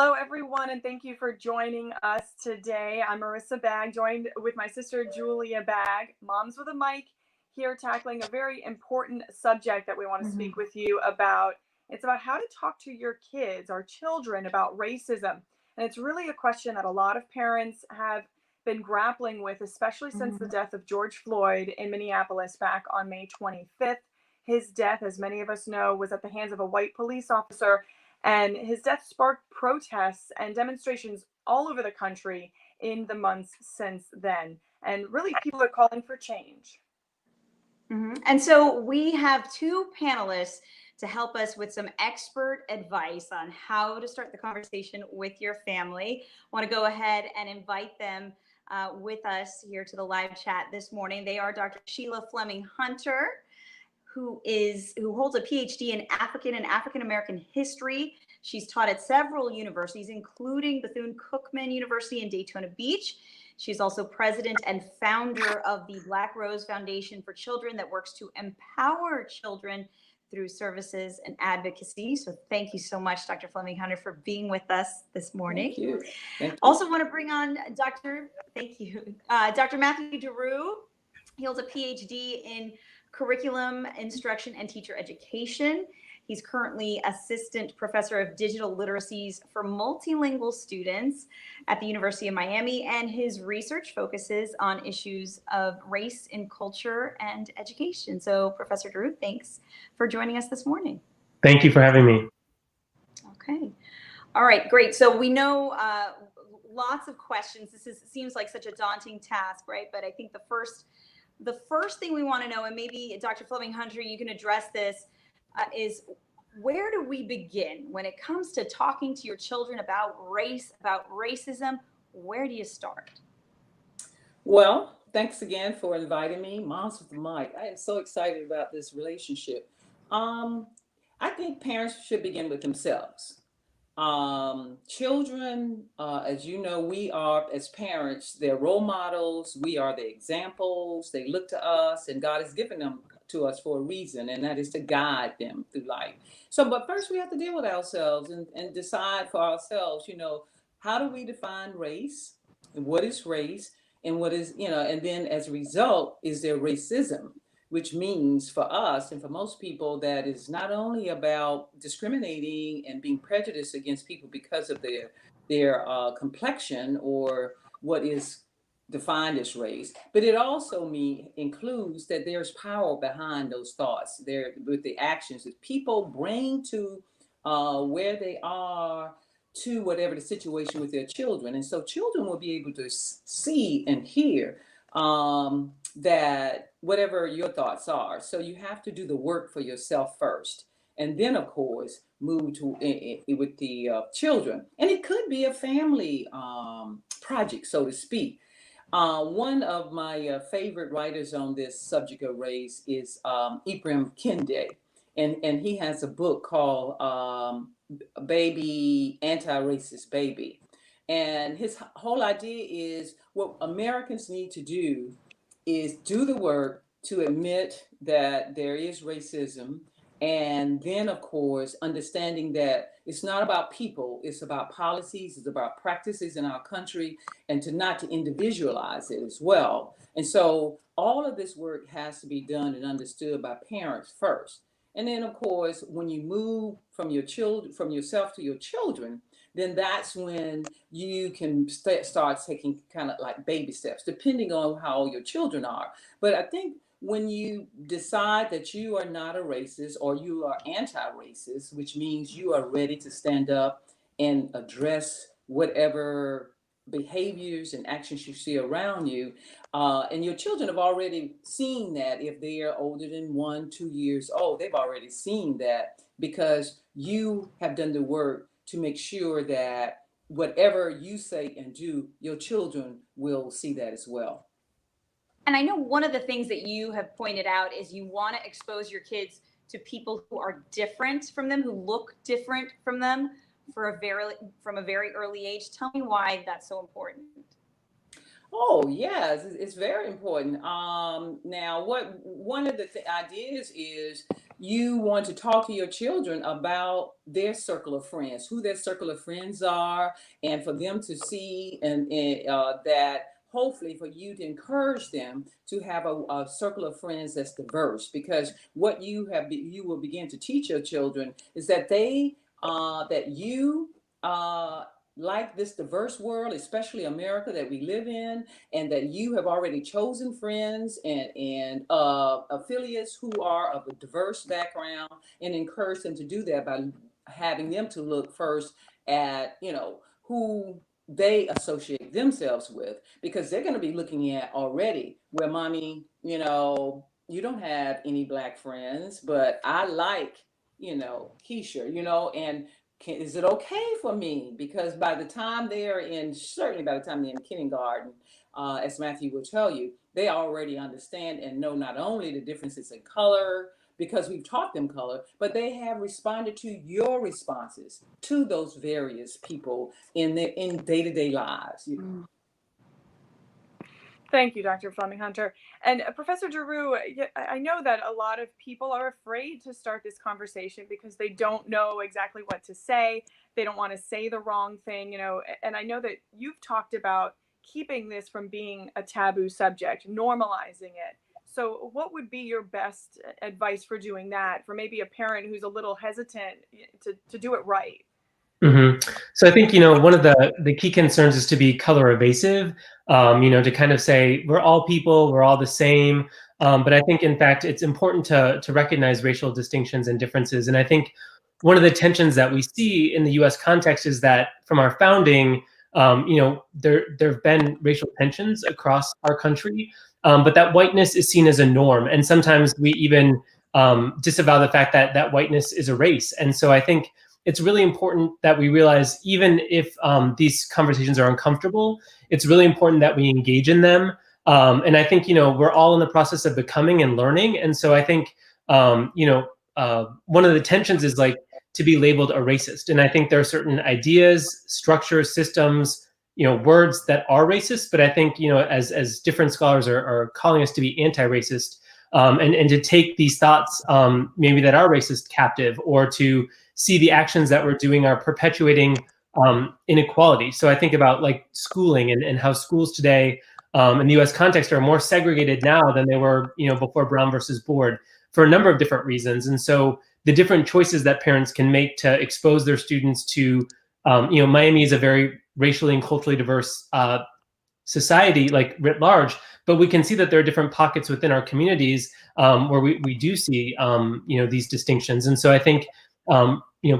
Hello, everyone, and thank you for joining us today. I'm Marissa Bagg, joined with my sister Julia Bagg, Moms with a Mic, here tackling a very important subject that we want to speak with you about. It's about how to talk to your kids, our children, about racism. And it's really a question that a lot of parents have been grappling with, especially since the death of George Floyd in Minneapolis back on May 25th. His death, as many of us know, was at the hands of a white police officer, and his death sparked protests and demonstrations all over the country in the months since then. And really, people are calling for change. And so we have two panelists to help us with some expert advice on how to start the conversation with your family. I want to go ahead and invite them with us here to the live chat this morning. They are Dr. Sheila Fleming Hunter, who holds a PhD in African and African American history. She's taught at several universities, including Bethune-Cookman University in Daytona Beach. She's also president and founder of the Black Rose Foundation for Children that works to empower children through services and advocacy. So thank you so much, Dr. Fleming Hunter, for being with us this morning. Thank you. Thank you. Also want to bring on Dr. Matthew Derues. He holds a PhD in curriculum instruction and teacher education. He's currently assistant professor of digital literacies for multilingual students at the University of Miami, and his research focuses on issues of race in culture and education. So, Professor Derues, thanks for joining us this morning. Thank you for having me. Okay. All right, great. So we know lots of questions. Seems like such a daunting task, right? But I think the first thing we want to know, and maybe Dr. Fleming Hunter, you can address this, is where do we begin when it comes to talking to your children about race, about racism? Where do you start? Well, thanks again for inviting me. Moms with the Mic. I am so excited about this relationship. I think parents should begin with themselves. Children, as you know, we are, as parents, they're role models. We are the examples. They look to us, and God has given them to us for a reason, and that is to guide them through life. So, but first we have to deal with ourselves and decide for ourselves, how do we define race? And what is race? And what is, and then as a result, is there racism? Which means for us and for most people, that is not only about discriminating and being prejudiced against people because of their complexion or what is defined as race, but it also includes that there's power behind those thoughts there with the actions that people bring to where they are, to whatever the situation with their children. And so children will be able to see and hear that whatever your thoughts are. So you have to do the work for yourself first, and then of course move to with the children. And it could be a family project, so to speak. One of my favorite writers on this subject of race is Ibram Kendi, and he has a book called Baby, Anti-Racist Baby. And his whole idea is what Americans need to do is do the work to admit that there is racism. And then, of course, understanding that it's not about people, it's about policies, it's about practices in our country, and not to individualize it as well. And so all of this work has to be done and understood by parents first. And then, of course, when you move from yourself to your children, then that's when you can start taking kind of like baby steps, depending on how your children are. But I think when you decide that you are not a racist or you are anti-racist, which means you are ready to stand up and address whatever behaviors and actions you see around you, and your children have already seen that. If they are older than 1, 2 years old, they've already seen that because you have done the work to make sure that whatever you say and do, your children will see that as well. And I know one of the things that you have pointed out is you want to expose your kids to people who are different from them, who look different from them from a very early age. Tell me why that's so important. Oh, yes, it's very important. Now, one of the ideas is you want to talk to your children about their circle of friends, who their circle of friends are, and for them to see and that hopefully for you to encourage them to have a circle of friends that's diverse, because what you will begin to teach your children is that that you like this diverse world, especially America that we live in, and that you have already chosen friends and affiliates who are of a diverse background, and encourage them to do that by having them to look first at, who they associate themselves with, because they're going to be looking at already where mommy, you don't have any black friends, but I like, Keisha, and is it okay for me? Because certainly by the time they're in kindergarten, as Matthew will tell you, they already understand and know not only the differences in color, because we've taught them color, but they have responded to your responses to those various people in day-to-day lives. Thank you, Dr. Fleming Hunter. And Professor Giroux, I know that a lot of people are afraid to start this conversation because they don't know exactly what to say. They don't want to say the wrong thing, and I know that you've talked about keeping this from being a taboo subject, normalizing it. So what would be your best advice for doing that, for maybe a parent who's a little hesitant to do it right? So I think, one of the key concerns is to be color evasive, to kind of say we're all people, we're all the same. But I think, in fact, it's important to recognize racial distinctions and differences. And I think one of the tensions that we see in the U.S. context is that from our founding, there have been racial tensions across our country, but that whiteness is seen as a norm. And sometimes we even disavow the fact that whiteness is a race. And so I think it's really important that we realize, even if these conversations are uncomfortable, it's really important that we engage in them. And I think, we're all in the process of becoming and learning. And so I think, one of the tensions is like to be labeled a racist. And I think there are certain ideas, structures, systems, words that are racist. But I think, as different scholars are calling us to be anti-racist, and to take these thoughts maybe that are racist captive, or to see the actions that we're doing are perpetuating inequality. So I think about like schooling and how schools today in the US context are more segregated now than they were, before Brown versus Board, for a number of different reasons. And so the different choices that parents can make to expose their students to, Miami is a very racially and culturally diverse society, like writ large, but we can see that there are different pockets within our communities where we do see, these distinctions. And so I think,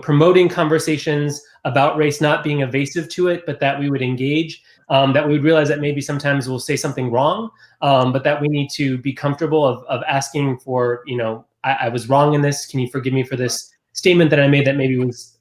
promoting conversations about race, not being evasive to it, but that we would engage, that we would realize that maybe sometimes we'll say something wrong, but that we need to be comfortable of asking for, I was wrong in this. Can you forgive me for this statement that I made that maybe was,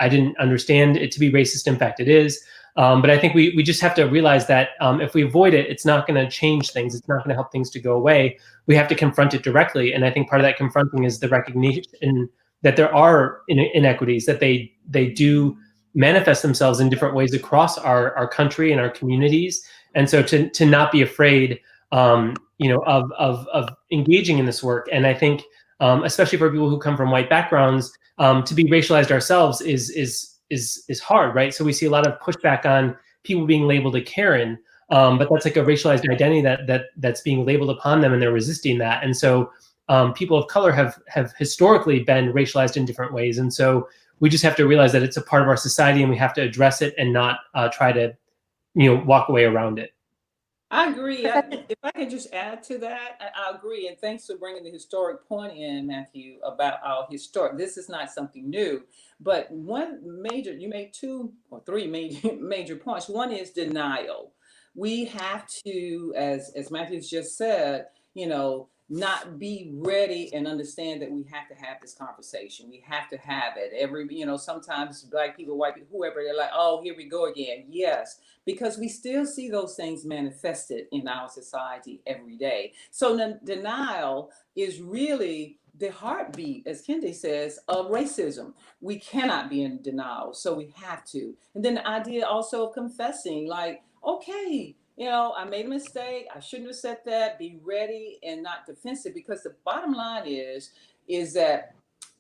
I didn't understand it to be racist. In fact, it is. But I think we just have to realize that if we avoid it, it's not going to change things. It's not going to help things to go away. We have to confront it directly. And I think part of that confronting is the recognition that there are inequities, that they do manifest themselves in different ways across our country and our communities. And so to not be afraid, of engaging in this work. And I think, especially for people who come from white backgrounds, to be racialized ourselves is hard, right? So we see a lot of pushback on people being labeled a Karen, but that's like a racialized identity that's being labeled upon them, and they're resisting that. And so people of color have historically been racialized in different ways. And so we just have to realize that it's a part of our society, and we have to address it and not try to, walk away around it. I agree. If I can just add to that, I agree. And thanks for bringing the historic point in, Matthew, about our historic. This is not something new, but you made 2 or 3 major points. One is denial. We have to, as Matthew's just said, not be ready and understand that we have to have this conversation. We have to have it. Sometimes Black people, white people, whoever, they're like, oh, here we go again. Yes, because we still see those things manifested in our society every day. So denial is really the heartbeat, as Kendi says, of racism. We cannot be in denial, so we have to. And then the idea also of confessing, like, okay, I made a mistake. I shouldn't have said that. Be ready and not defensive, because the bottom line is that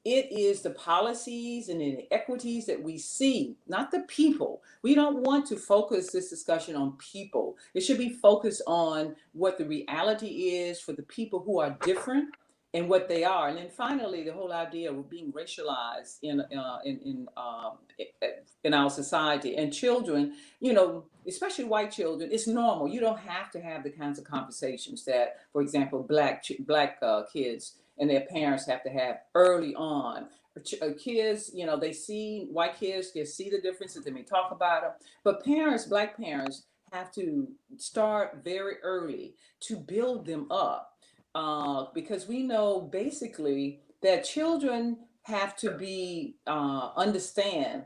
it is the policies and inequities that we see, not the people. We don't want to focus this discussion on people. It should be focused on what the reality is for the people who are different and what they are. And then finally, the whole idea of being racialized in our society, and children, especially white children, it's normal. You don't have to have the kinds of conversations that, for example, black kids and their parents have to have early on. Kids, they see white kids, they see the differences, they may talk about them. But parents, black parents, have to start very early to build them up, because we know basically that children have to be understand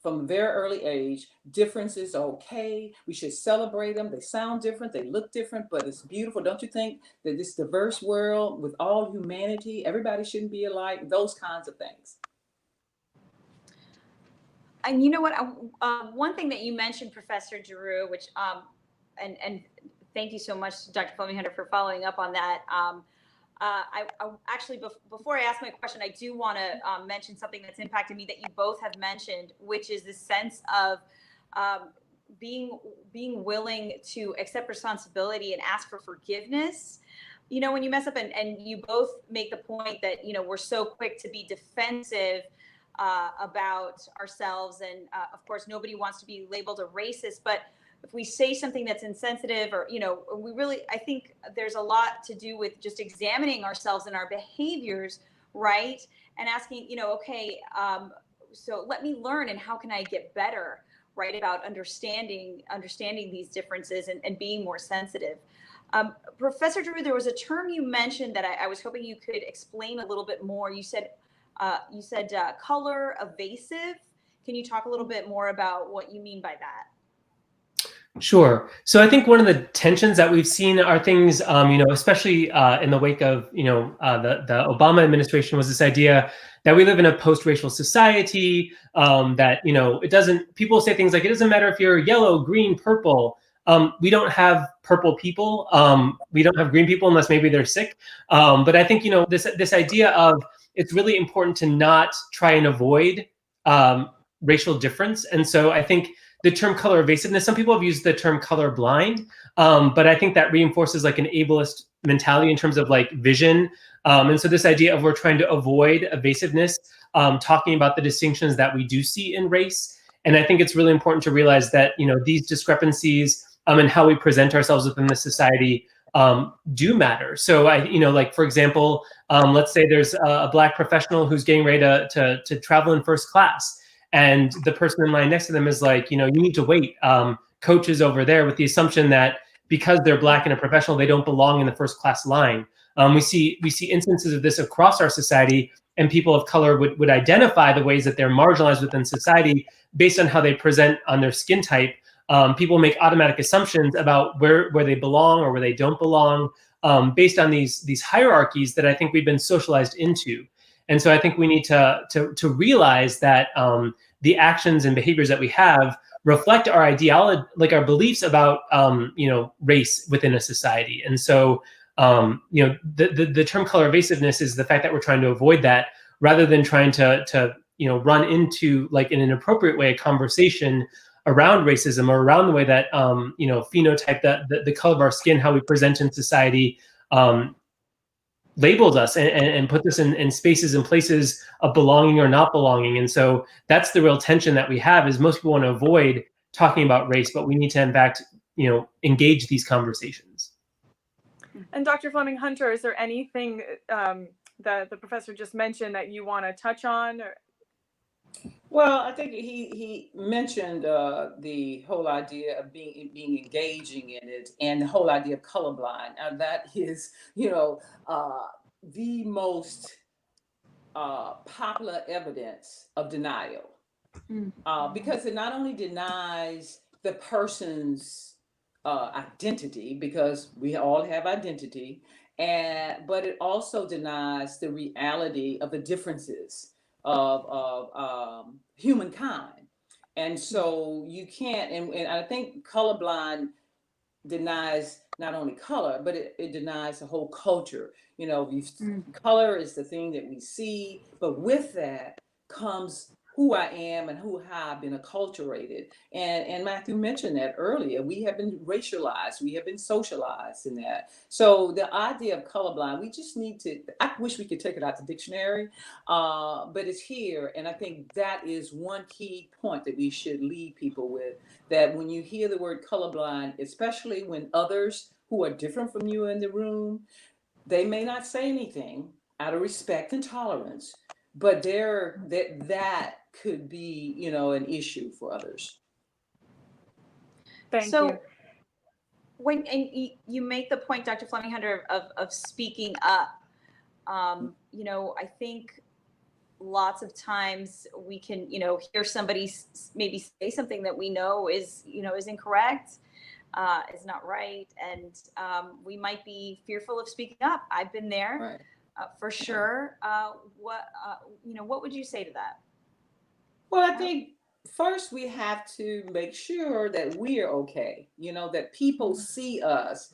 from a very early age, differences are okay. We should celebrate them. They sound different, they look different, but it's beautiful. Don't you think that this diverse world with all humanity, everybody shouldn't be alike? Those kinds of things. And you know what? One thing that you mentioned, Professor Giroux, which and thank you so much, Dr. Fleming Hunter, for following up on that. I actually, before I ask my question, I do want to mention something that's impacted me that you both have mentioned, which is this sense of being willing to accept responsibility and ask for forgiveness. When you mess up, and you both make the point that, we're so quick to be defensive about ourselves. And of course, nobody wants to be labeled a racist, but if we say something that's insensitive, or, I think there's a lot to do with just examining ourselves and our behaviors, right? And asking, okay, so let me learn, and how can I get better, right? About understanding these differences and being more sensitive. Professor Giroux, there was a term you mentioned that I was hoping you could explain a little bit more. You said color evasive. Can you talk a little bit more about what you mean by that? Sure. So I think one of the tensions that we've seen are things, especially in the wake of, the Obama administration, was this idea that we live in a post-racial society, that, people say things like, it doesn't matter if you're yellow, green, purple. We don't have purple people. We don't have green people unless maybe they're sick. But I think, this idea of it's really important to not try and avoid racial difference. And so I think the term color evasiveness, some people have used the term color blind, but I think that reinforces like an ableist mentality in terms of like vision. And so this idea of we're trying to avoid evasiveness, talking about the distinctions that we do see in race. And I think it's really important to realize that, these discrepancies and how we present ourselves within the society do matter. So like, for example, let's say there's a Black professional who's getting ready to travel in first class. And the person in line next to them is like, you need to wait. Coach is over there, with the assumption that because they're Black and a professional, they don't belong in the first class line. We see instances of this across our society, and people of color would identify the ways that they're marginalized within society based on how they present on their skin type. People make automatic assumptions about where they belong or where they don't belong, based on these hierarchies that I think we've been socialized into. And so I think we need to realize that the actions and behaviors that we have reflect our ideology, like our beliefs about race within a society. And so the term color evasiveness is the fact that we're trying to avoid that, rather than trying to run into, like, in an appropriate way, a conversation around racism, or around the way that phenotype, the color of our skin, how we present in society, labels us and put us in spaces and places of belonging or not belonging. And so that's the real tension that we have, is most people want to avoid talking about race, but we need to, in fact, engage these conversations. And Dr. Fleming Hunter, is there anything that the professor just mentioned that you want to touch on? Well, I think he mentioned the whole idea of being engaging in it, and the whole idea of colorblind. And that is, the most popular evidence of denial, because it not only denies the person's identity, because we all have identity, but it also denies the reality of the differences of humankind. And so you can't, and I think colorblind denies not only color, but it denies the whole culture. You know, Mm. color is the thing that we see, but with that comes who I am and how I've been acculturated. And Matthew mentioned that earlier. We have been racialized, we have been socialized in that. So the idea of colorblind, we just need to, I wish we could take it out the dictionary, but it's here. And I think that is one key point that we should leave people with, that when you hear the word colorblind, especially when others who are different from you in the room, they may not say anything out of respect and tolerance, but that could be, you know, an issue for others. Thank So you. when and you make the point, Dr. Fleming Hunter, of speaking up, you know, I think lots of times we can, you know, hear somebody maybe say something that we know is, you know, is incorrect, is not right, and we might be fearful of speaking up. I've been there. Right. For sure. You know, what would you say to that? Well, I think first we have to make sure that we're okay, you know, that people see us.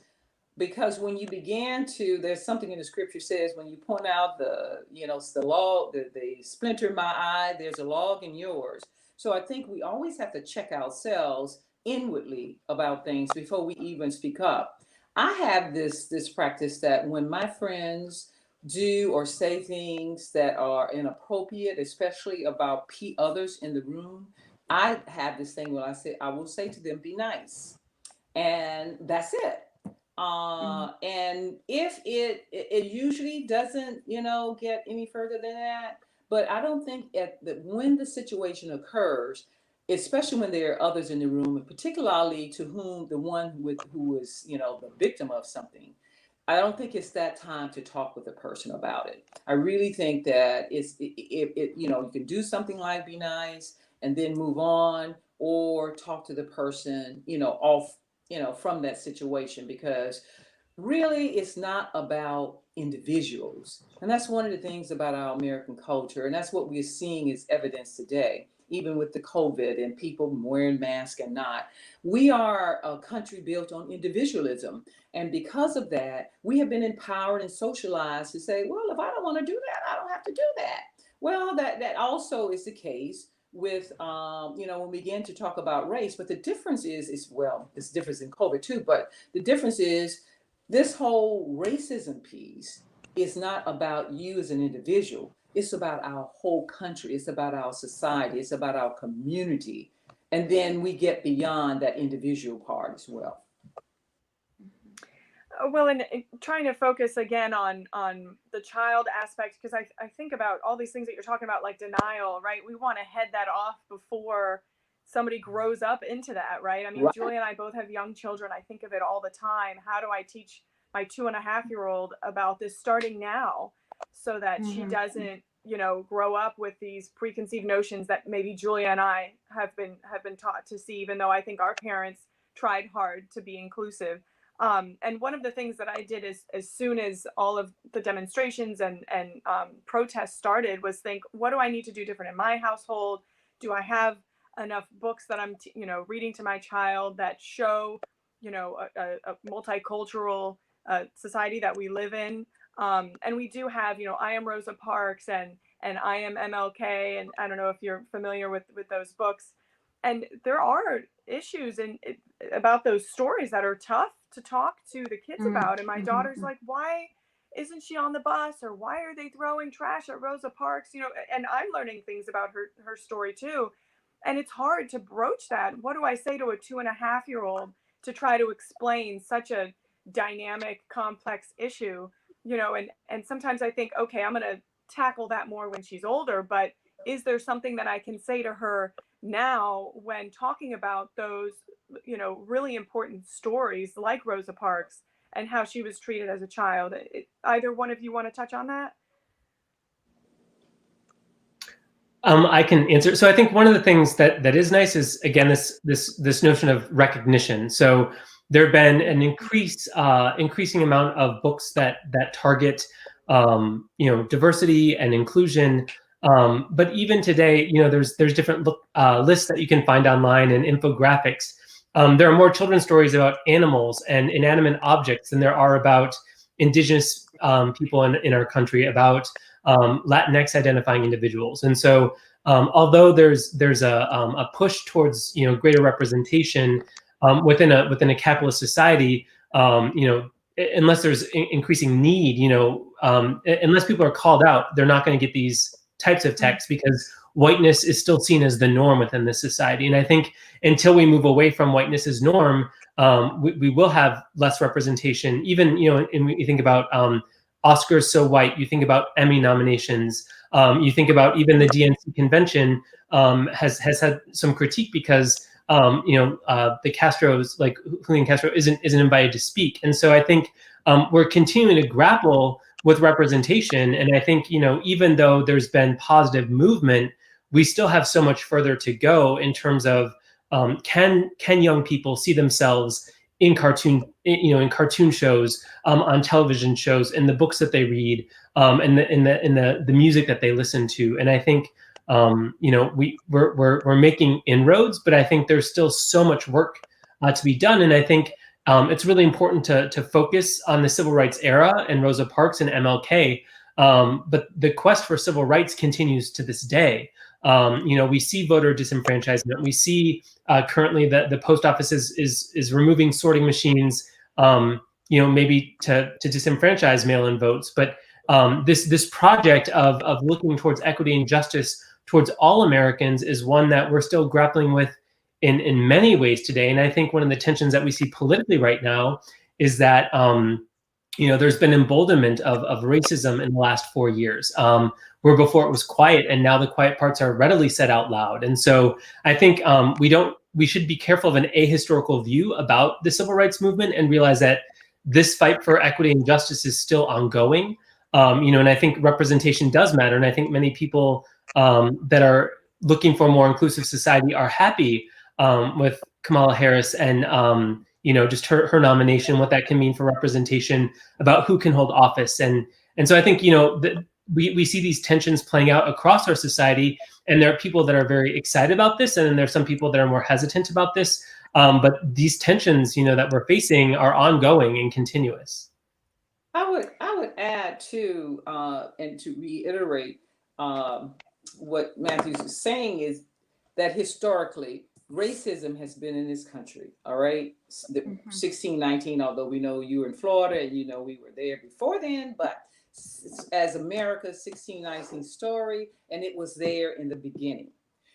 Because when you began to, there's something in the scripture says, when you point out the, you know, the log, the splinter in my eye, there's a log in yours. So I think we always have to check ourselves inwardly about things before we even speak up. I have this practice that when my friends do or say things that are inappropriate, especially about others in the room, I have this thing where I will say to them, be nice. And that's it. And if it usually doesn't, you know, get any further than that, but I don't think when the situation occurs, especially when there are others in the room, and particularly to whom the one who is, you know, the victim of something, I don't think it's that time to talk with a person about it. I really think that you know, you can do something like be nice and then move on, or talk to the person, you know, off, you know, from that situation, because really it's not about individuals. And that's one of the things about our American culture. And that's what we're seeing as evidence today, even with the COVID and people wearing masks and not. We are a country built on individualism. And because of that, we have been empowered and socialized to say, well, if I don't want to do that, I don't have to do that. Well, that also is the case with, you know, when we begin to talk about race. But the difference is, well, there's a difference in COVID too, but the difference is this whole racism piece is not about you as an individual. It's about our whole country. It's about our society. It's about our community. And then we get beyond that individual part as well. Well, and trying to focus again on the child aspect, because I think about all these things that you're talking about, like denial, right? We want to head that off before somebody grows up into that, right? I mean, Right. Julie and I both have young children. I think of it all the time. How do I teach my 2.5-year-old about this starting now, so that she doesn't, you know, grow up with these preconceived notions that maybe Julia and I have been taught to see, even though I think our parents tried hard to be inclusive. And one of the things that I did is, as soon as all of the demonstrations and protests started, was think, what do I need to do different in my household? Do I have enough books that I'm, you know, reading to my child that show, you know, a multicultural society that we live in? And we do have, you know, I Am Rosa Parks and I Am MLK, and I don't know if you're familiar with those books. And there are issues about those stories that are tough to talk to the kids about. And my daughter's like, why isn't she on the bus? Or why are they throwing trash at Rosa Parks? You know, and I'm learning things about her story too. And it's hard to broach that. What do I say to a 2.5-year-old to try to explain such a dynamic, complex issue? You know, and sometimes I think, okay, I'm going to tackle that more when she's older, but is there something that I can say to her now when talking about those, you know, really important stories like Rosa Parks and how she was treated as a child? Either one of you want to touch on that? I can answer. So I think one of the things that is nice is, again, this notion of recognition. So there have been an increasing amount of books that target, you know, diversity and inclusion. But even today, you know, there's different lists that you can find online and infographics there are more children's stories about animals and inanimate objects than there are about indigenous people in our country, about Latinx identifying individuals. And so although there's a push towards greater representation within a capitalist society, unless there's increasing need, unless people are called out, they're not going to get these types of texts because whiteness is still seen as the norm within this society. And I think until we move away from whiteness as norm, we will have less representation. Even, and you think about Oscars So White, you think about Emmy nominations, you think about even the DNC convention has had some critique because the Castros, like Julian Castro, isn't invited to speak. And so I think we're continuing to grapple with representation. And I think, even though there's been positive movement, we still have so much further to go in terms of can young people see themselves in cartoon shows, on television shows, in the books that they read, and the music that they listen to. And I think we're making inroads, but I think there's still so much work to be done. And I think it's really important to focus on the civil rights era and Rosa Parks and MLK. But the quest for civil rights continues to this day. We see voter disenfranchisement. We see currently that the post office is removing sorting machines, maybe to disenfranchise mail-in votes. But this project of looking towards equity and justice towards all Americans is one that we're still grappling with in many ways today. And I think one of the tensions that we see politically right now is that there's been emboldenment of racism in the last 4 years, where before it was quiet, and now the quiet parts are readily said out loud. And so I think we should be careful of an ahistorical view about the civil rights movement and realize that this fight for equity and justice is still ongoing. And I think representation does matter. And I think many people that are looking for a more inclusive society are happy with Kamala Harris and just her nomination, what that can mean for representation, about who can hold office. And so I think, we see these tensions playing out across our society, and there are people that are very excited about this, and then there's some people that are more hesitant about this. But these tensions, that we're facing are ongoing and continuous. I would add to and to reiterate what Matthew is saying is that historically racism has been in this country. All right, 1619. Although we know you were in Florida and we were there before then, but as America's 1619 story, and it was there in the beginning.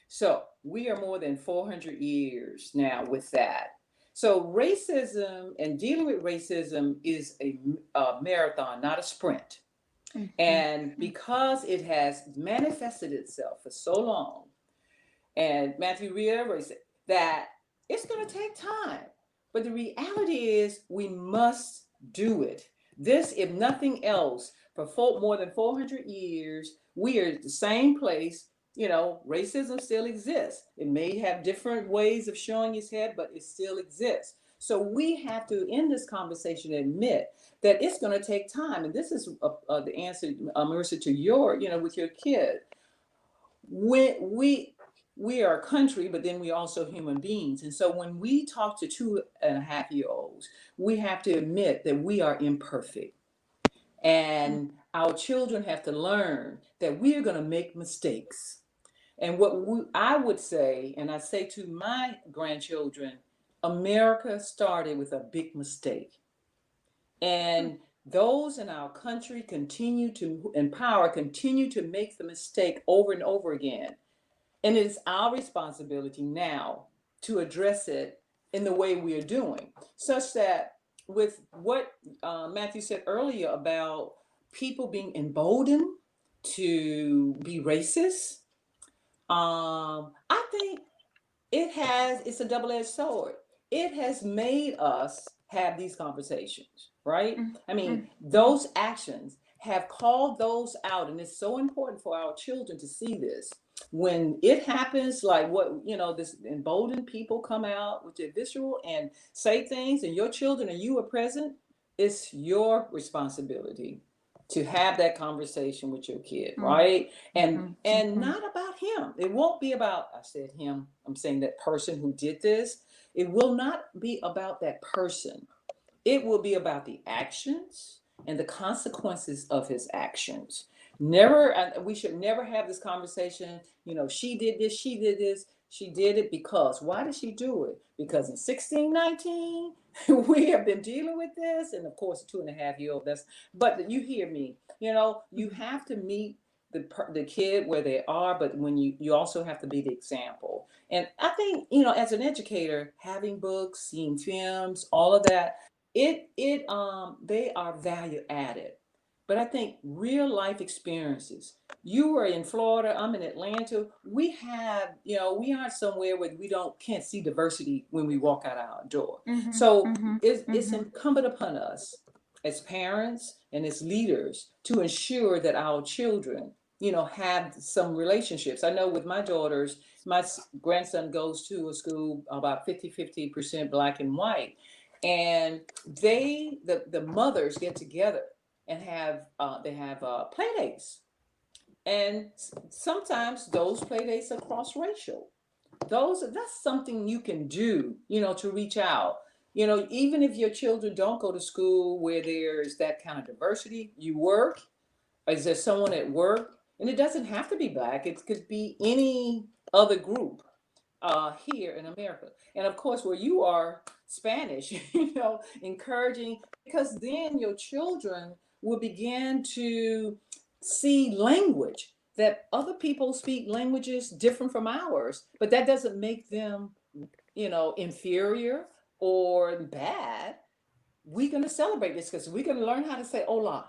So we are more than 400 years now with that. So racism and dealing with racism is a marathon, not a sprint. And because it has manifested itself for so long, and Matthew reiterates that it's going to take time, but the reality is we must do it. This, if nothing else, for more than 400 years, we are at the same place. Racism still exists. It may have different ways of showing its head, but it still exists. So we have to, in this conversation, admit that it's going to take time. And this is the answer, Marissa, to your, with your kid. We are a country, but then we're also human beings. And so when we talk to 2.5-year-olds, we have to admit that we are imperfect. And our children have to learn that we are going to make mistakes. And what I would say, and I say to my grandchildren, America started with a big mistake. And those in our country continue to make the mistake over and over again. And it is our responsibility now to address it in the way we are doing, such that with what Matthew said earlier about people being emboldened to be racist, I think it's a double-edged sword. It has made us have these conversations, right? I mean, those actions have called those out, and it's so important for our children to see this. When it happens, like what, this emboldened people come out with their visceral and say things, and your children and you are present, it's your responsibility to have that conversation with your kid, right? And not about him. It won't be about, I said him, I'm saying that person who did this. it will not be about that person. It will be about the actions and the consequences of his actions. Never, we should never have this conversation, she did this, she did this, she did it because. Why did she do it? Because in 1619, we have been dealing with this. And of course, a 2.5-year-old, but you hear me, you have to meet the kid where they are, but when you also have to be the example. And I think, as an educator, having books, seeing films, all of that, they are value added. But I think real life experiences. You were in Florida, I'm in Atlanta. We have, we aren't somewhere where we can't see diversity when we walk out our door. So it's incumbent upon us as parents and as leaders to ensure that our children, have some relationships. I know with my daughters, my grandson goes to a school about 50% Black and white. And the mothers get together and have play dates, and sometimes those play dates are cross racial. That's something you can do, to reach out. Even if your children don't go to school where there's that kind of diversity, you work. Is there someone at work? And it doesn't have to be Black. It could be any other group here in America. And of course, where you are, Spanish, encouraging, because then your children will begin to see language, that other people speak languages different from ours, but that doesn't make them, inferior or bad. We're going to celebrate this because we're going to learn how to say hola,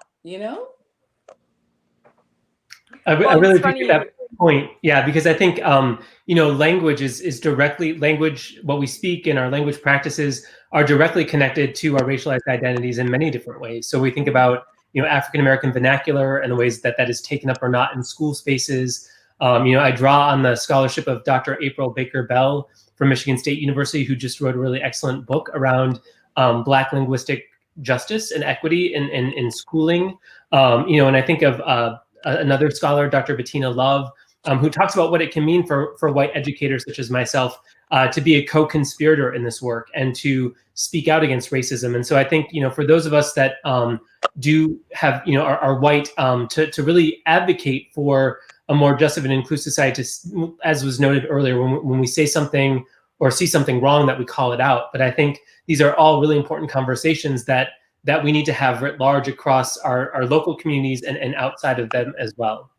I Well, really it's funny appreciate that point. Yeah, because I think language is directly what we speak and our language practices are directly connected to our racialized identities in many different ways. So we think about African American vernacular and the ways that is taken up or not in school spaces. I draw on the scholarship of Dr. April Baker Bell from Michigan State University, who just wrote a really excellent book around Black linguistic justice and equity in schooling. And I think of another scholar, Dr. Bettina Love, who talks about what it can mean for white educators such as myself to be a co-conspirator in this work and to speak out against racism. And so I think, for those of us that do have, are white, to really advocate for a more just and inclusive society, as was noted earlier, when we say something or see something wrong, that we call it out. But I think these are all really important conversations that we need to have writ large across our local communities and outside of them as well.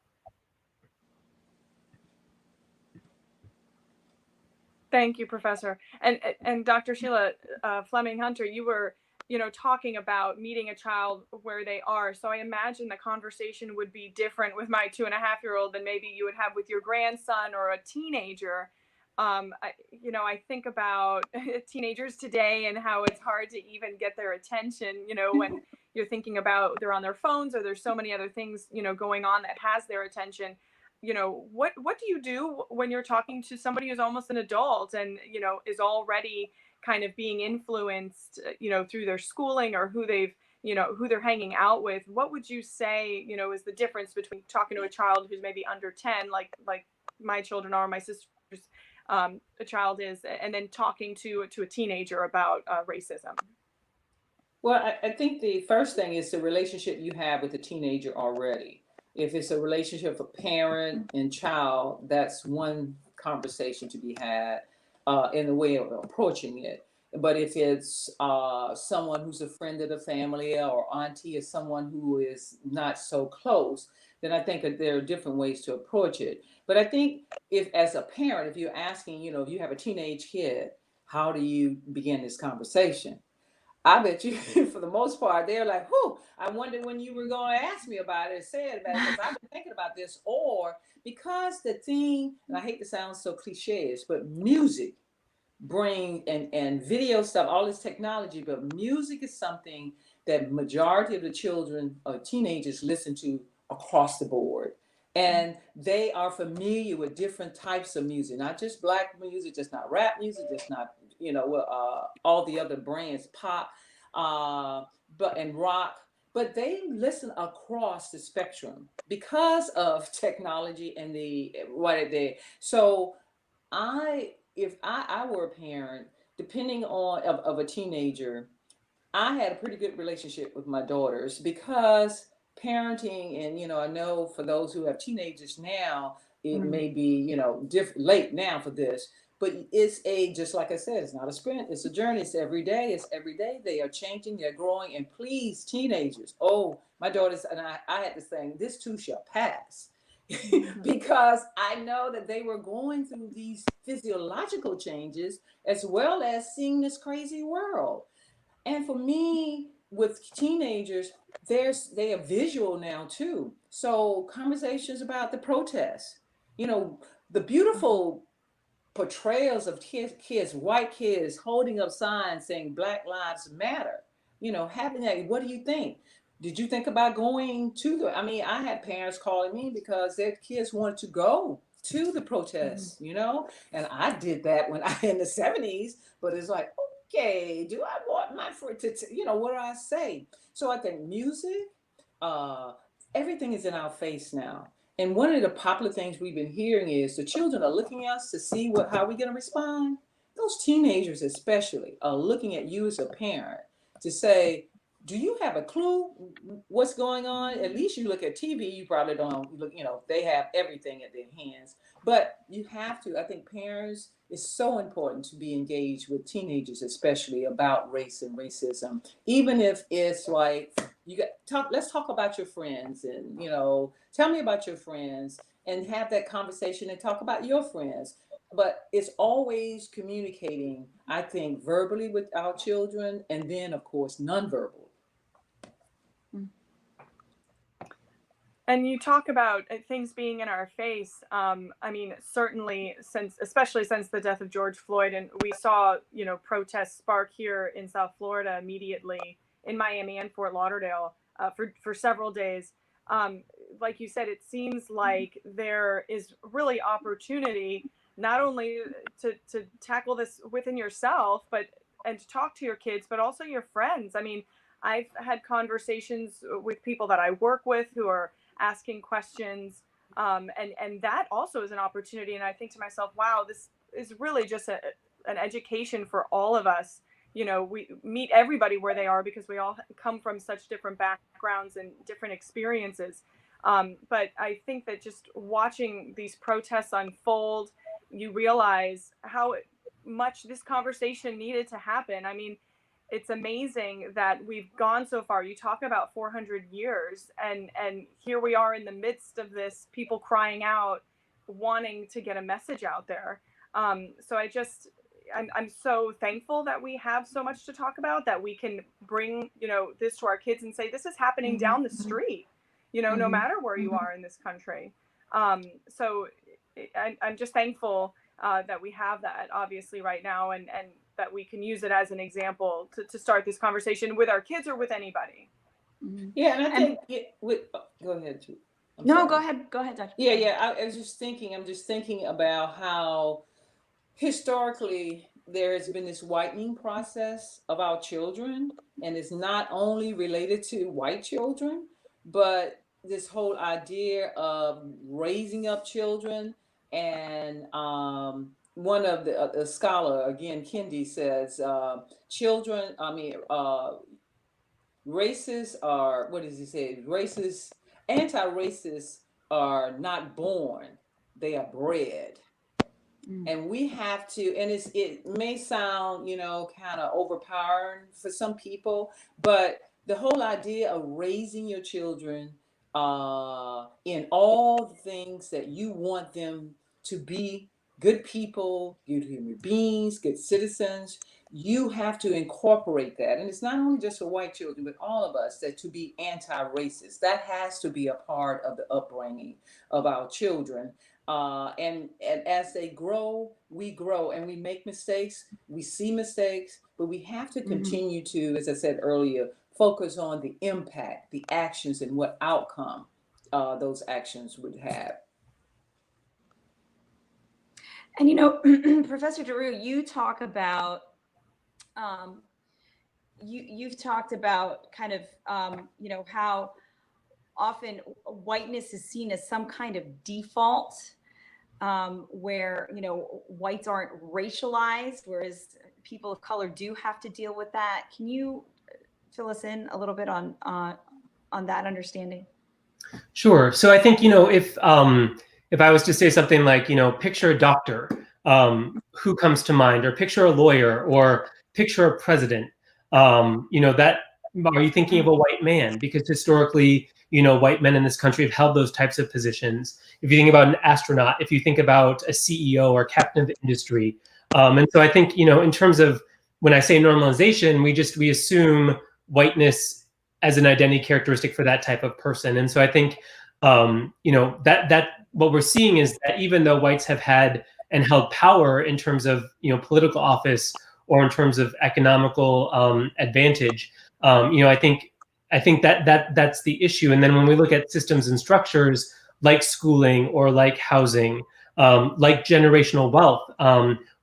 Thank you, Professor. And Dr. Sheila Fleming Hunter, you were, talking about meeting a child where they are. So I imagine the conversation would be different with my 2.5-year-old than maybe you would have with your grandson or a teenager. I think about teenagers today and how it's hard to even get their attention, when you're thinking about they're on their phones or there's so many other things, going on that has their attention. What do you do when you're talking to somebody who's almost an adult and, is already kind of being influenced, through their schooling or who they're hanging out with? What would you say, is the difference between talking to a child who's maybe under 10, like my children are, my sister's a child is, and then talking to a teenager about racism? Well, I think the first thing is the relationship you have with the teenager already. If it's a relationship of parent and child, that's one conversation to be had in the way of approaching it. But if it's someone who's a friend of the family or auntie or someone who is not so close, then I think that there are different ways to approach it. But I think if, as a parent, if you're asking, if you have a teenage kid, how do you begin this conversation? I bet you, for the most part, they're like, whew, I wonder when you were going to ask me about it, say it about it, because I've been thinking about this. Or because the thing, and I hate to sound so cliche-ish, but music bring and video stuff, all this technology, but music is something that majority of the children or teenagers listen to across the board. And they are familiar with different types of music, not just Black music, just not rap music, just not, all the other brands, pop, and rock, but they listen across the spectrum because of technology and what it did. So if I were a parent, depending on of a teenager, I had a pretty good relationship with my daughters because parenting, and I know for those who have teenagers now, it may be late now for this, but it's just like I said, it's not a sprint, it's a journey. It's every day. It's every day. They are changing, they're growing, and please, teenagers. Oh, my daughters and I had this thing. This too shall pass. Because I know that they were going through these physiological changes as well as seeing this crazy world. And for me, with teenagers, they are visual now too. So conversations about the protests, the beautiful portrayals of kids, white kids holding up signs saying Black Lives Matter, having that. What do you think? Did you think about going to I had parents calling me because their kids wanted to go to the protests, and I did that when in the 70s, but it's like, okay, do I want my friend to, what do I say? So I think music, everything is in our face now. And one of the popular things we've been hearing is the children are looking at us to see how we're going to respond. Those teenagers especially are looking at you as a parent to say, do you have a clue what's going on? At least you look at TV, you probably don't look, they have everything at their hands. But you have to, I think parents, it's so important to be engaged with teenagers, especially about race and racism. Even if it's like, let's talk about your friends and, tell me about your friends and have that conversation and talk about your friends. But it's always communicating, I think, verbally with our children, and then, of course, nonverbal. And you talk about things being in our face. Certainly especially since the death of George Floyd, and we saw, protests spark here in South Florida immediately, in Miami and Fort Lauderdale, for several days. Like you said, it seems like there is really opportunity not only to tackle this within yourself, and to talk to your kids, but also your friends. I've had conversations with people that I work with who are asking questions, and that also is an opportunity. And I think to myself, wow, this is really just an education for all of us. We meet everybody where they are because we all come from such different backgrounds and different experiences. But I think that just watching these protests unfold, you realize how much this conversation needed to happen. It's amazing that we've gone so far. You talk about 400 years, and here we are in the midst of this, people crying out, wanting to get a message out there. So I'm so thankful that we have so much to talk about, that we can bring, this to our kids and say, this is happening down the street, no matter where you are in this country. So I'm just thankful that we have that, obviously, right now, and that we can use it as an example to start this conversation with our kids or with anybody. Yeah, and I think go ahead, Julie. No, go ahead, Dr. Yeah. I'm just thinking about how historically there has been this whitening process of our children, and it's not only related to white children, but this whole idea of raising up children. And one of the scholar, again, Kendi, says children, racists are, what does he say? Anti-racists are not born, they are bred. And we have to, and it may sound, kind of overpowering for some people, but the whole idea of raising your children in all the things that you want them to be, good people, good human beings, good citizens, you have to incorporate that. And it's not only just for white children, but all of us, that to be anti-racist, that has to be a part of the upbringing of our children. And as they grow, we grow, and we make mistakes, we see mistakes, but we have to continue to, as I said earlier, focus on the impact, the actions, and what outcome those actions would have. And Professor Drew, you talk about you've talked about kind of how often whiteness is seen as some kind of default where, you know, whites aren't racialized, whereas people of color do have to deal with that. Can you fill us in a little bit on that understanding? Sure. So I think, if I was to say something like, picture a doctor, who comes to mind, or picture a lawyer, or picture a president, that, are you thinking of a white man? Because historically, white men in this country have held those types of positions. If you think about an astronaut, if you think about a CEO or captain of industry. And so I think, in terms of when I say normalization, we assume whiteness as an identity characteristic for that type of person. And so I think, that what we're seeing is that even though whites have had and held power in terms of, political office or in terms of economical advantage, I think that's the issue. And then when we look at systems and structures like schooling or like housing, like generational wealth,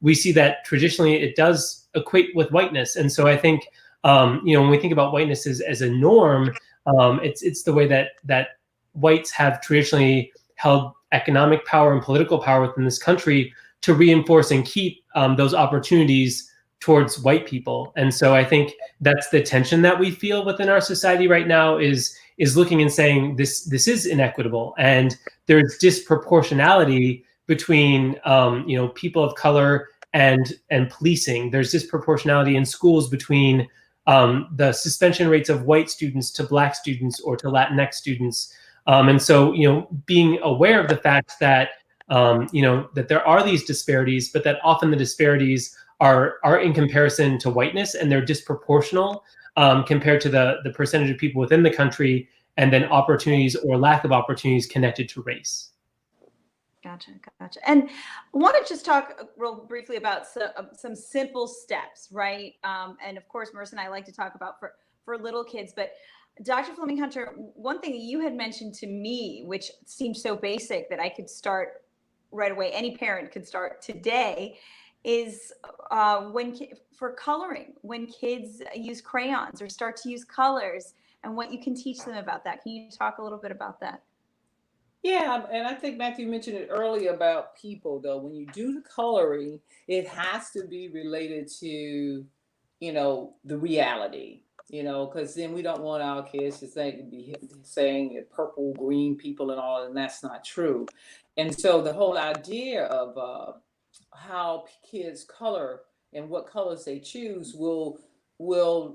we see that traditionally it does equate with whiteness. And so I think, when we think about whiteness as a norm, it's the way that whites have traditionally held economic power and political power within this country to reinforce and keep those opportunities towards white people. And so I think that's the tension that we feel within our society right now is looking and saying this is inequitable, and there's disproportionality between people of color and policing. There's disproportionality in schools between the suspension rates of white students to Black students or to Latinx students. And so, being aware of the fact that, that there are these disparities, but that often the disparities are in comparison to whiteness, and they're disproportional compared to the percentage of people within the country, and then opportunities or lack of opportunities connected to race. Gotcha. And I want to just talk real briefly about some simple steps, right? And of course, Marissa and I like to talk about for little kids, but Dr. Fleming Hunter, one thing that you had mentioned to me, which seems so basic that I could start right away, any parent could start today, is for coloring, when kids use crayons or start to use colors, and what you can teach them about that. Can you talk a little bit about that? Yeah, and I think Matthew mentioned it earlier about people, though. When you do the coloring, it has to be related to, the reality, because then we don't want our kids to be saying purple, green people and all, and that's not true. And so the whole idea of how kids color and what colors they choose will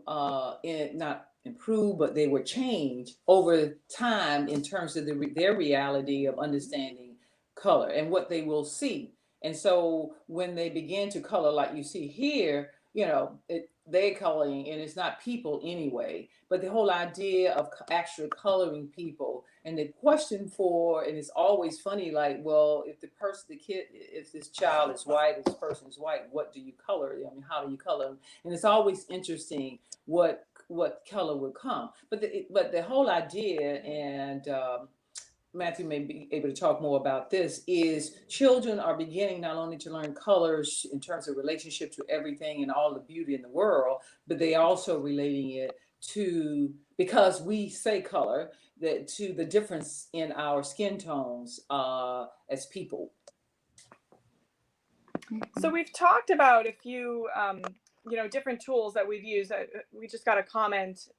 not improve, but they will change over time in terms of their reality of understanding color and what they will see. And so when they begin to color like you see here, they're coloring, and it's not people anyway, but the whole idea of actually coloring people, and the question and it's always funny, like, well, if if this child is white, this person is white, what do you color? I mean, how do you color them? And it's always interesting what color will come. But the whole idea, and Matthew may be able to talk more about this, is children are beginning not only to learn colors in terms of relationship to everything and all the beauty in the world, but they also relating it to, because we say color, to the difference in our skin tones as people. So we've talked about a few, different tools that we've used. We just got a comment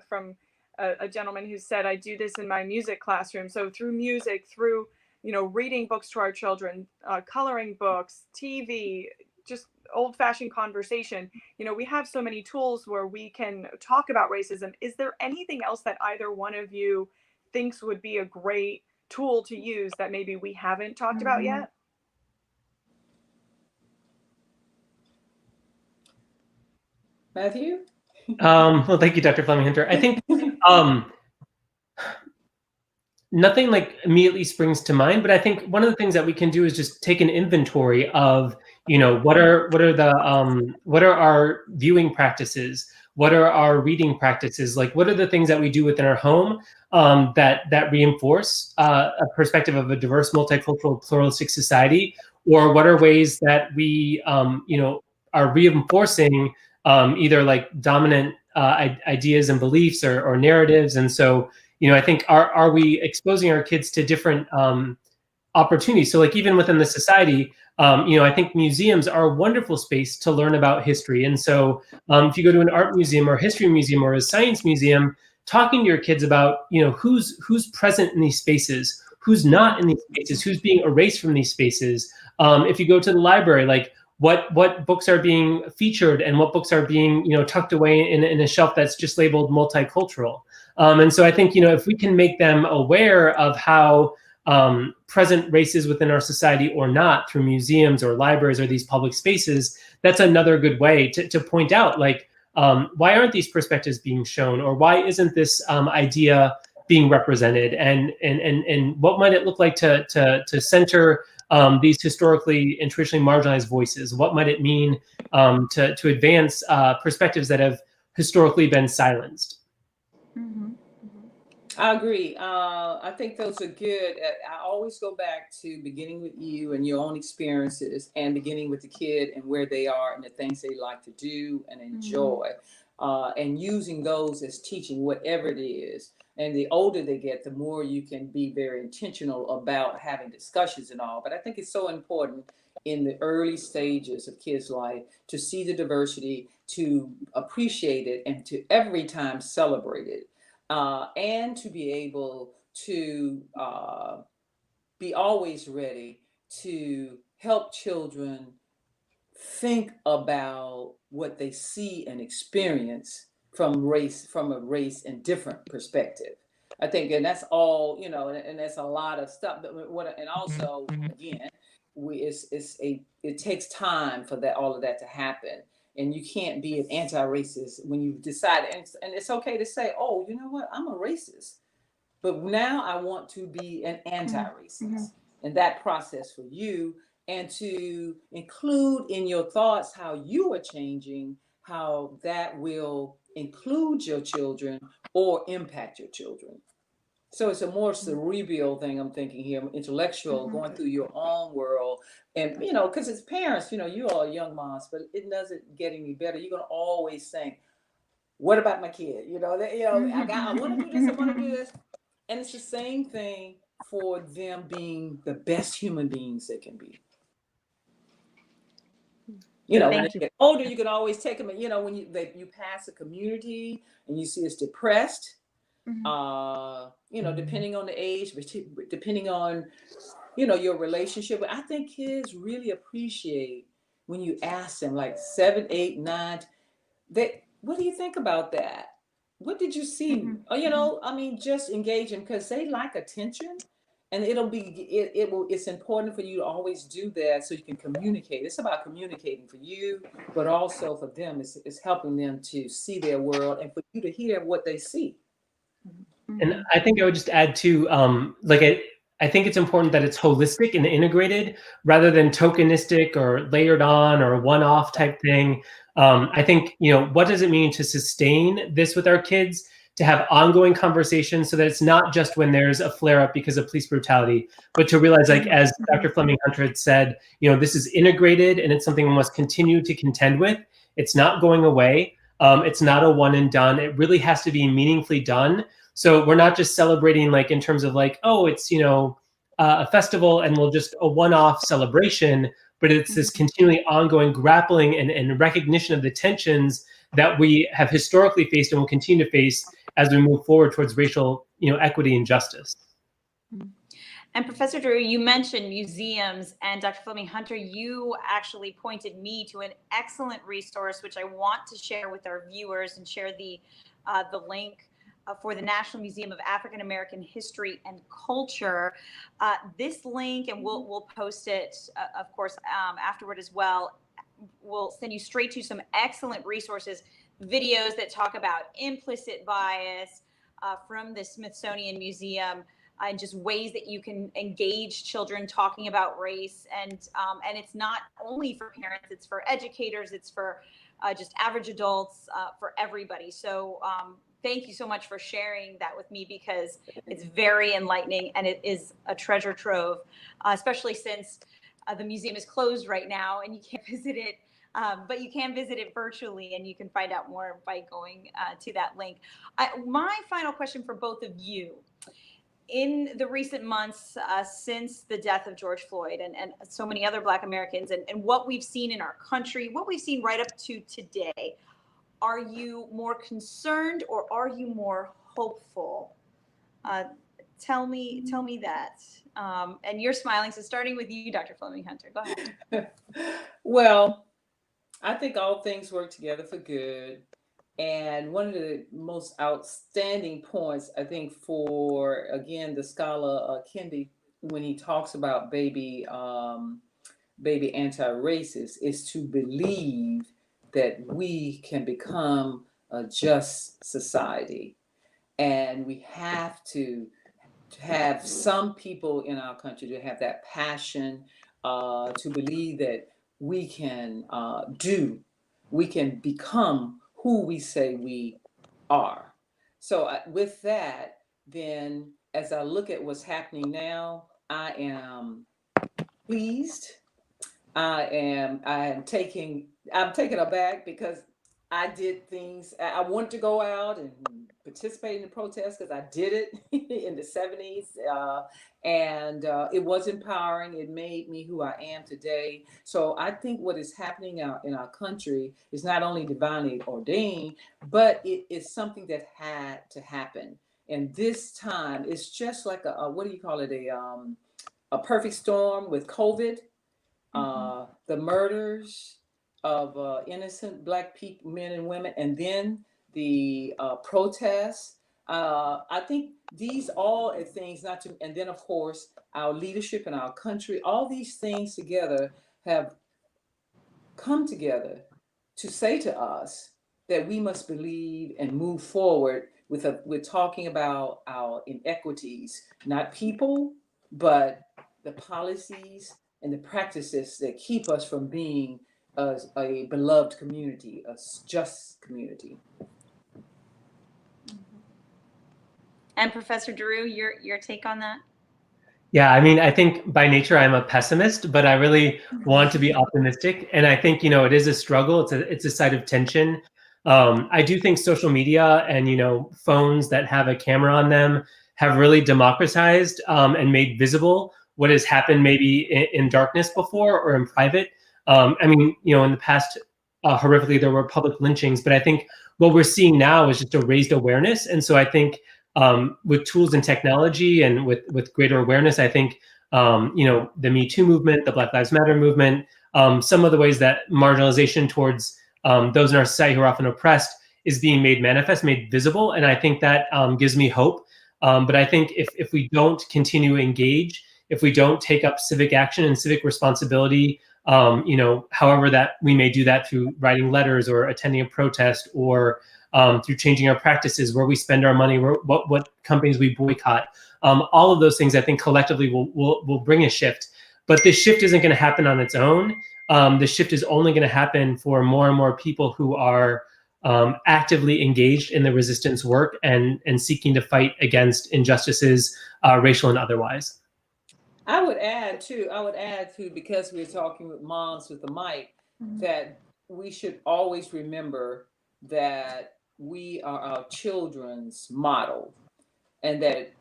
from a gentleman who said, I do this in my music classroom. So through music, through, reading books to our children, coloring books, TV, just old-fashioned conversation, we have so many tools where we can talk about racism. Is there anything else that either one of you thinks would be a great tool to use that maybe we haven't talked about yet? Matthew? Well, thank you, Dr. Fleming Hunter. I think nothing like immediately springs to mind, but I think one of the things that we can do is just take an inventory of, what are our viewing practices? What are our reading practices? Like, what are the things that we do within our home that reinforce a perspective of a diverse, multicultural, pluralistic society? Or what are ways that we, are reinforcing either like dominant ideas and beliefs or narratives? And so, I think are we exposing our kids to different opportunities. So like even within the society, I think museums are a wonderful space to learn about history. And so if you go to an art museum or history museum or a science museum, talking to your kids about, who's present in these spaces, who's not in these spaces, who's being erased from these spaces. If you go to the library, like what books are being featured and what books are being, tucked away in a shelf that's just labeled multicultural. And so I think, if we can make them aware of how present races within our society or not through museums or libraries or these public spaces, that's another good way to point out, like, why aren't these perspectives being shown, or why isn't this idea being represented, and what might it look like to center these historically and traditionally marginalized voices? What might it mean to advance perspectives that have historically been silenced? Mm-hmm. I agree. I think those are good. I always go back to beginning with you and your own experiences, and beginning with the kid and where they are and the things they like to do and enjoy, and using those as teaching, whatever it is. And the older they get, the more you can be very intentional about having discussions and all. But I think it's so important in the early stages of kids' life to see the diversity, to appreciate it, and to every time celebrate it. And to be able to be always ready to help children think about what they see and experience from a race and different perspective. I think, and that's all, and that's a lot of stuff. But and also, again, it takes time for all of that to happen. And you can't be an anti-racist when you decide, and it's okay to say, oh, you know what, I'm a racist, but now I want to be an anti-racist. And that process for you, and to include in your thoughts how you are changing, how that will include your children or impact your children. So it's a more cerebral thing, I'm thinking here, intellectual, going through your own world. And, because as parents, you all are young moms, but it doesn't get any better. You're going to always think, what about my kid? I want to do this, I want to do this. And it's the same thing for them being the best human beings they can be. When they get older, you can always take them, when you pass a community and you see it's depressed, depending on the age, depending on, your relationship. But I think kids really appreciate when you ask them, like 7, 8, 9, what do you think about that? What did you see? Just engage them, because they like attention. And it's important for you to always do that so you can communicate. It's about communicating for you, but also for them. It's helping them to see their world and for you to hear what they see. And I think I would just add to, I think it's important that it's holistic and integrated rather than tokenistic or layered on or one-off type thing. I think, what does it mean to sustain this with our kids, to have ongoing conversations so that it's not just when there's a flare-up because of police brutality, but to realize, like, as Dr. Fleming Hunter had said, this is integrated and it's something we must continue to contend with. It's not going away. It's not a one and done. It really has to be meaningfully done. So we're not just celebrating, like, in terms of like, oh, it's, a festival and we'll just a one-off celebration, but it's this continually ongoing grappling and recognition of the tensions that we have historically faced and will continue to face as we move forward towards racial, equity and justice. And Professor Drew, you mentioned museums, and Dr. Fleming Hunter, you actually pointed me to an excellent resource, which I want to share with our viewers and share the link for the National Museum of African American History and Culture. This link, and we'll post it, of course, afterward as well, will send you straight to some excellent resources, videos that talk about implicit bias from the Smithsonian Museum, and just ways that you can engage children talking about race. And it's not only for parents, it's for educators, it's for just average adults, for everybody. So thank you so much for sharing that with me, because it's very enlightening and it is a treasure trove, especially since the museum is closed right now and you can't visit it. But you can visit it virtually, and you can find out more by going to that link. My final question for both of you. in the recent months since the death of George Floyd and so many other Black Americans and what we've seen in our country, what we've seen right up to today, are you more concerned or are you more hopeful? Tell me that. And you're smiling, so starting with you, Dr. Fleming Hunter, go ahead. Well, I think all things work together for good. And one of the most outstanding points, I think, for again the scholar Kendi, when he talks about baby anti-racist, is to believe that we can become a just society, and we have to have some people in our country to have that passion, to believe that we can we can become who we say we are. So with that, then as I look at what's happening now, I am pleased. I'm taking aback because I did things. I wanted to go out and participate in the protest because I did it in the 70s. And it was empowering. It made me who I am today. So I think what is happening out in our country is not only divinely ordained, but it is something that had to happen. And this time, it's just like what do you call it? A perfect storm with COVID. The murders of innocent Black people, men and women, and then the protests. I think these all are things not to, and then of course our leadership in our country. All these things together have come together to say to us that we must believe and move forward with talking about our inequities, not people, but the policies and the practices that keep us from being a beloved community, a just community. And Professor Drew, your take on that? Yeah, I mean, I think by nature I'm a pessimist, but I really want to be optimistic. And I think, it is a struggle. It's a site of tension. I do think social media and, phones that have a camera on them have really democratized and made visible what has happened maybe in darkness before or in private. I mean, in the past, horrifically, there were public lynchings, but I think what we're seeing now is just a raised awareness. And so I think with tools and technology and with greater awareness, I think, the Me Too movement, the Black Lives Matter movement, some of the ways that marginalization towards those in our society who are often oppressed is being made manifest, made visible. And I think that gives me hope. But I think if we don't continue to engage, if we don't take up civic action and civic responsibility, however that we may do that through writing letters or attending a protest or through changing our practices, where we spend our money, what companies we boycott, all of those things I think collectively will bring a shift. But this shift isn't going to happen on its own. The shift is only going to happen for more and more people who are actively engaged in the resistance work and seeking to fight against injustices, racial and otherwise. I would add too, because we're talking with moms with the mic, that we should always remember that we are our children's model and that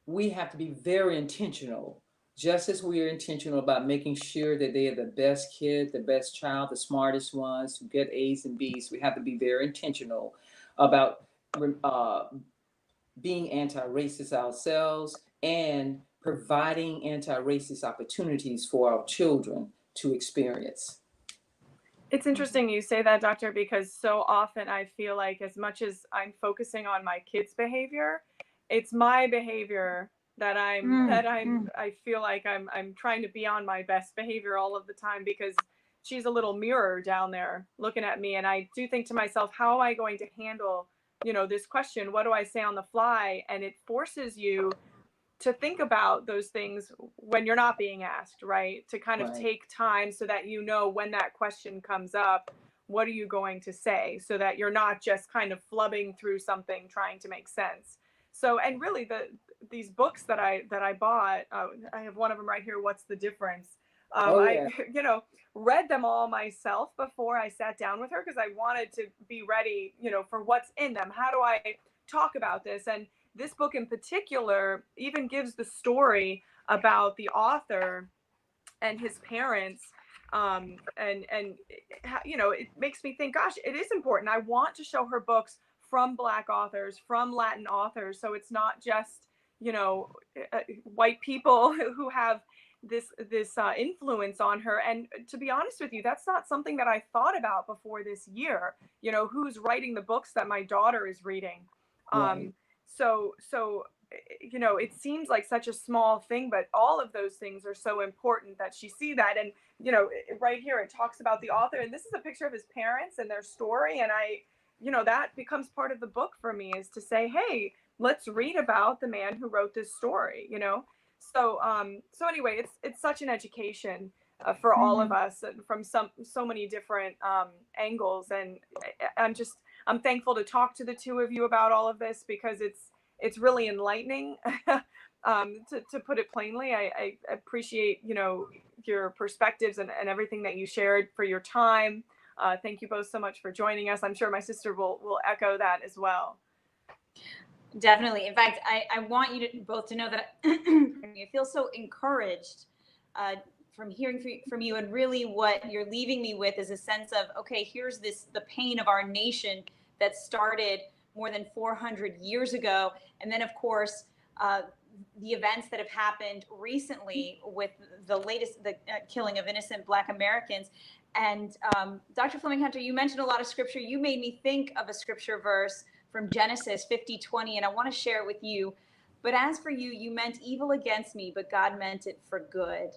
we have to be very intentional, just as we are intentional about making sure that they are the best kid, the best child, the smartest ones who get A's and B's. We have to be very intentional about being anti-racist ourselves and providing anti-racist opportunities for our children to experience. It's interesting you say that, doctor, because so often I feel like as much as I'm focusing on my kids' behavior, it's my behavior that I feel like I'm trying to be on my best behavior all of the time, because she's a little mirror down there looking at me. And I do think to myself, how am I going to handle, this question? What do I say on the fly? And it forces you to think about those things when you're not being asked, right? To kind of take time so that when that question comes up, what are you going to say, so that you're not just kind of flubbing through something trying to make sense. So, and really these books that I bought, I have one of them right here, What's the Difference? I read them all myself before I sat down with her, because I wanted to be ready, for what's in them. How do I talk about this? And this book in particular even gives the story about the author and his parents. And you know, it makes me think, gosh, it is important. I want to show her books from Black authors, from Latin authors, so it's not just, you know, white people who have this influence on her. And to be honest with you, that's not something that I thought about before this year. You know, who's writing the books that my daughter is reading? Right. So you know, it seems like such a small thing, but all of those things are so important that she see that. And you know, right here it talks about the author, and this is a picture of his parents and their story. And you know, that becomes part of the book for me, is to say, hey, let's read about the man who wrote this story. You know, so anyway, it's such an education for all of us from so many different angles. And I'm thankful to talk to the two of you about all of this, because it's really enlightening. To put it plainly, I appreciate, you know, your perspectives and everything that you shared, for your time. Thank you both so much for joining us. I'm sure my sister will echo that as well. Definitely. In fact, I want you to both to know that I feel so encouraged from hearing from you, and really what you're leaving me with is a sense of, okay, here's the pain of our nation that started more than 400 years ago. And then, of course, the events that have happened recently with the killing of innocent Black Americans. And Dr. Fleming Hunter, you mentioned a lot of scripture. You made me think of a scripture verse from Genesis 50:20, and I want to share it with you. But as for you, you meant evil against me, but God meant it for good.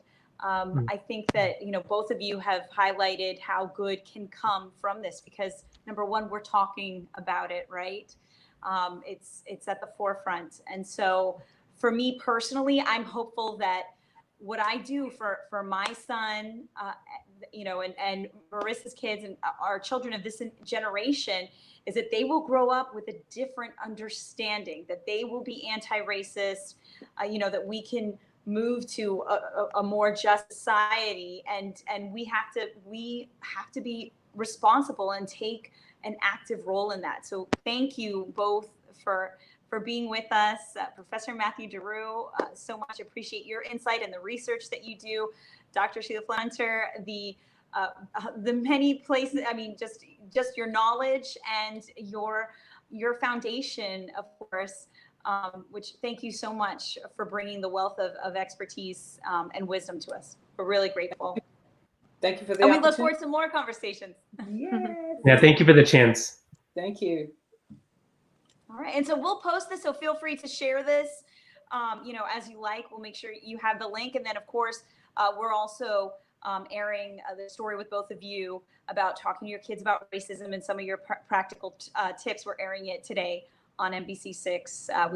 I think that, you know, both of you have highlighted how good can come from this, because number one, we're talking about it, right? It's at the forefront. And so for me personally, I'm hopeful that what I do for my son, you know, and Marissa's kids and our children of this generation, is that they will grow up with a different understanding, that they will be anti-racist, you know, that we can move to a more just society, and we have to be responsible and take an active role in that. So thank you both for being with us. Professor Matthew Derues, so much appreciate your insight and the research that you do. Dr. Sheila Hunter, the many places, I mean, just your knowledge and your foundation, of course, which thank you so much for bringing the wealth of expertise and wisdom to us. We're really grateful. Thank you for the And we opportunity. look forward to more conversations. Yes. Yeah, thank you for the chance. Thank you. All right, and so we'll post this, so feel free to share this, you know, as you like. We'll make sure you have the link. And then, of course, we're also airing the story with both of you about talking to your kids about racism and some of your practical tips. We're airing it today on NBC6.